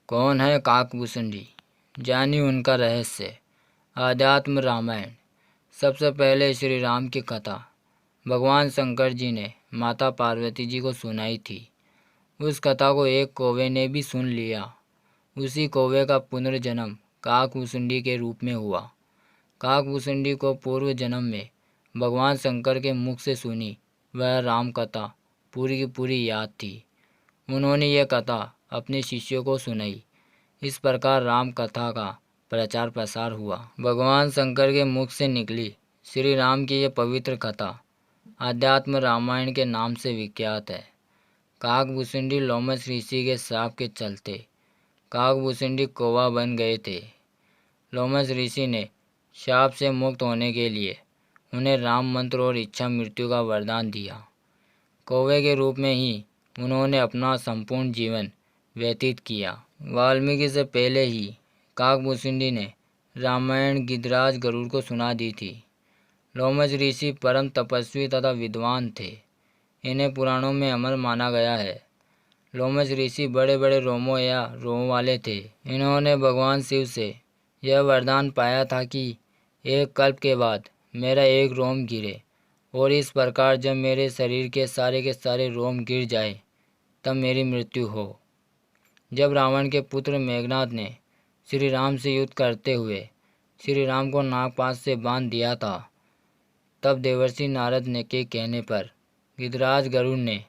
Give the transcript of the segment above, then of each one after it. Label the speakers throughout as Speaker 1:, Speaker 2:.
Speaker 1: कौन है काकभूषुंडी, जानिए उनका रहस्य। आध्यात्म रामायण। सबसे पहले श्री राम की कथा भगवान शंकर जी ने माता पार्वती जी को सुनाई थी। उस कथा को एक कौवे ने भी सुन लिया। उसी कौवे का पुनर्जन्म काकभूषुंडी के रूप में हुआ। काकभूषुंडी को पूर्व जन्म में भगवान शंकर के मुख से सुनी वह राम कथा पूरी की पूरी याद थी। उन्होंने यह कथा अपने शिष्यों को सुनाई। इस प्रकार राम कथा का प्रचार प्रसार हुआ। भगवान शंकर के मुख से निकली श्री राम की यह पवित्र कथा आध्यात्म रामायण के नाम से विख्यात है। काकभूषुंडी लोमश ऋषि के श्राप के चलते काकभूषुंडी कौवा बन गए थे। लोमश ऋषि ने शाप से मुक्त होने के लिए उन्हें राम मंत्र और इच्छा मृत्यु का वरदान दिया। कौवे के रूप में ही उन्होंने अपना संपूर्ण जीवन व्यतीत किया। वाल्मीकि से पहले ही काकभूषुंडी ने रामायण गिरिराज गरुड़ को सुना दी थी। लोमश ऋषि परम तपस्वी तथा विद्वान थे। इन्हें पुराणों में अमर माना गया है। लोमश ऋषि बड़े बड़े रोमों या रोम वाले थे। इन्होंने भगवान शिव से यह वरदान पाया था कि एक कल्प के बाद मेरा एक रोम गिरे, और इस प्रकार जब मेरे शरीर के सारे रोम गिर जाए तब मेरी मृत्यु हो। जब रावण के पुत्र मेघनाद ने श्री राम से युद्ध करते हुए श्री राम को नागपाश से बांध दिया था, तब देवर्षि नारद ने के कहने पर गिरिराज गरुड़ ने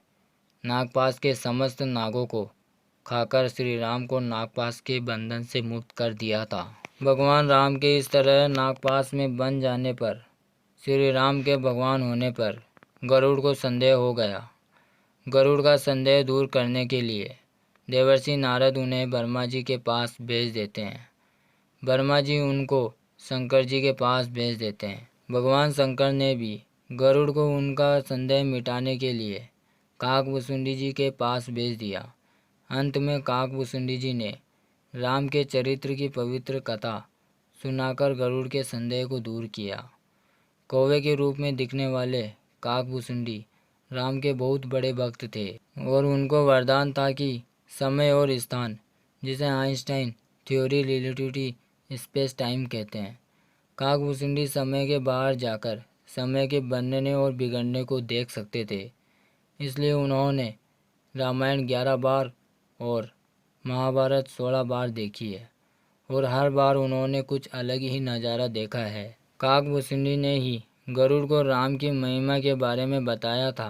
Speaker 1: नागपाश के समस्त नागों को खाकर श्री राम को नागपाश के बंधन से मुक्त कर दिया था। भगवान राम के इस तरह नागपाश में बंध जाने पर श्री राम के भगवान होने पर गरुड़ को संदेह हो गया। गरुड़ का संदेह दूर करने के लिए देवर्षि नारद उन्हें ब्रह्मा जी के पास भेज देते हैं। ब्रह्मा जी उनको शंकर जी के पास भेज देते हैं। भगवान शंकर ने भी गरुड़ को उनका संदेह मिटाने के लिए काकभूषुंडी जी के पास भेज दिया। अंत में काकभूषुंडी जी ने राम के चरित्र की पवित्र कथा सुनाकर गरुड़ के संदेह को दूर किया। कौवे के रूप में दिखने वाले काकभूषुंडी राम के बहुत बड़े भक्त थे और उनको वरदान था कि समय और स्थान, जिसे Einstein theory relativity space time कहते हैं, काकभूषुंडी समय के बाहर जाकर समय के बनने और बिगड़ने को देख सकते थे। इसलिए उन्होंने रामायण 11 बार और महाभारत 16 बार देखी है, और हर बार उन्होंने कुछ अलग ही नज़ारा देखा है। काकभूषुंडी ने ही गरुड़ को राम की महिमा के बारे में बताया था।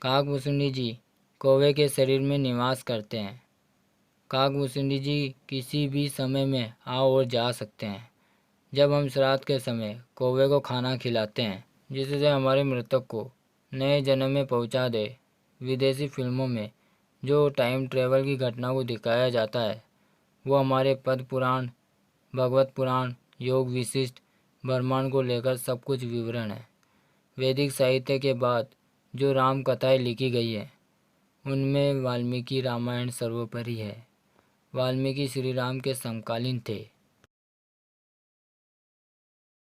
Speaker 1: काकभूषुंडी जी कौवे के शरीर में निवास करते हैं। काकभूषुंडी जी किसी भी समय में आ और जा सकते हैं। जब हम श्राद्ध के समय कौवे को खाना खिलाते हैं जिससे हमारे मृतक को नए जन्म में पहुंचा दे, विदेशी फिल्मों में जो टाइम ट्रेवल की घटना को दिखाया जाता है वो हमारे पद्म पुराण, भगवत पुराण, योग विशिष्ट, ब्रह्मांड को लेकर सब कुछ विवरण है। वैदिक साहित्य के बाद जो राम कथाएँ लिखी गई है उनमें वाल्मीकि रामायण सर्वोपरि है। वाल्मीकि श्री राम के समकालीन थे।